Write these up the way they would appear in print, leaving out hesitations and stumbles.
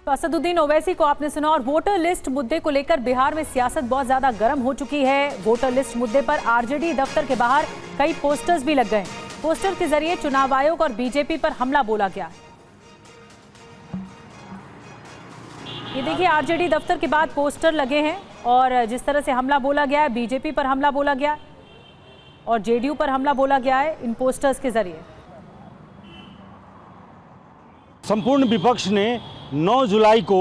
तो असदुद्दीन ओवैसी को आपने सुना। और वोटर लिस्ट मुद्दे को लेकर बिहार में सियासत बहुत ज्यादा गर्म हो चुकी है। वोटर लिस्ट मुद्दे पर आरजेडी दफ्तर के बाहर कई पोस्टर्स भी लग गए। पोस्टर के जरिए चुनाव आयोग और बीजेपी पर हमला बोला गया। ये देखिए, आरजेडी दफ्तर के बाद पोस्टर लगे हैं और जिस तरह से हमला बोला गया है, बीजेपी पर हमला बोला गया और जेडीयू पर हमला बोला गया है इन पोस्टर्स के जरिए। संपूर्ण विपक्ष ने 9 जुलाई को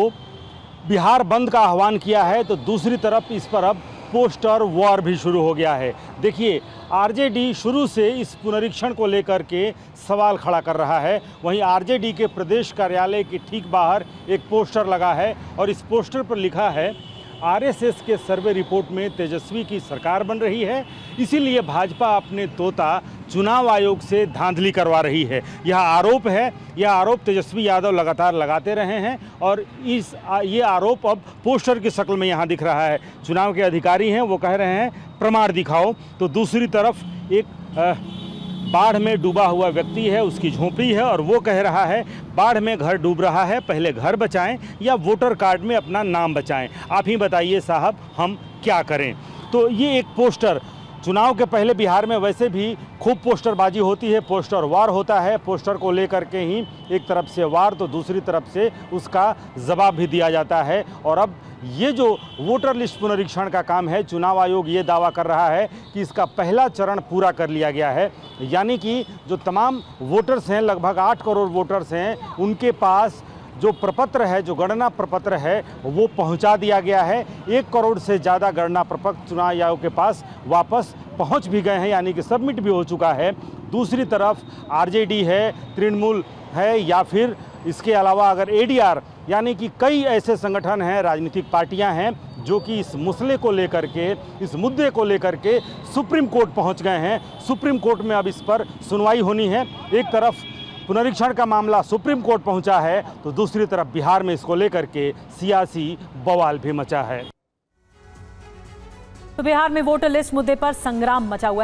बिहार बंद का आह्वान किया है, तो दूसरी तरफ इस पर अब पोस्टर वॉर भी शुरू हो गया है। देखिए, आरजेडी शुरू से इस पुनरीक्षण को लेकर के सवाल खड़ा कर रहा है। वहीं आरजेडी के प्रदेश कार्यालय के ठीक बाहर एक पोस्टर लगा है और इस पोस्टर पर लिखा है, आरएसएस के सर्वे रिपोर्ट में तेजस्वी की सरकार बन रही है, इसीलिए भाजपा अपने तोता चुनाव आयोग से धांधली करवा रही है। यह आरोप है। यह आरोप तेजस्वी यादव लगातार लगाते रहे हैं और ये आरोप अब पोस्टर की शक्ल में यहाँ दिख रहा है। चुनाव के अधिकारी हैं, वो कह रहे हैं प्रमाण दिखाओ। तो दूसरी तरफ एक बाढ़ में डूबा हुआ व्यक्ति है, उसकी झोंपड़ी है और वो कह रहा है बाढ़ में घर डूब रहा है, पहले घर बचाएं या वोटर कार्ड में अपना नाम बचाएं। आप ही बताइए साहब, हम क्या करें। तो ये एक पोस्टर, चुनाव के पहले बिहार में वैसे भी खूब पोस्टरबाजी होती है, पोस्टर वार होता है। पोस्टर को लेकर के ही एक तरफ से वार तो दूसरी तरफ से उसका जवाब भी दिया जाता है। और अब ये जो वोटर लिस्ट पुनरीक्षण का काम है, चुनाव आयोग ये दावा कर रहा है कि इसका पहला चरण पूरा कर लिया गया है। यानी कि जो तमाम वोटर्स हैं, लगभग 8 करोड़ वोटर्स हैं, उनके पास जो प्रपत्र है, जो गणना प्रपत्र है, वो पहुंचा दिया गया है। 1 करोड़ से ज़्यादा गणना प्रपत्र चुनाव आयोग के पास वापस पहुंच भी गए हैं, यानी कि सबमिट भी हो चुका है। दूसरी तरफ आरजेडी है, तृणमूल है, या फिर इसके अलावा अगर एडीआर, यानी कि कई ऐसे संगठन हैं, राजनीतिक पार्टियां हैं जो कि इस मसले को लेकर के, इस मुद्दे को लेकर के सुप्रीम कोर्ट पहुंच गए हैं। सुप्रीम कोर्ट में अब इस पर सुनवाई होनी है। एक तरफ पुनरीक्षण का मामला सुप्रीम कोर्ट पहुंचा है, तो दूसरी तरफ बिहार में इसको लेकर के सियासी बवाल भी मचा है। तो बिहार में वोटर लिस्ट मुद्दे पर संग्राम मचा हुआ है।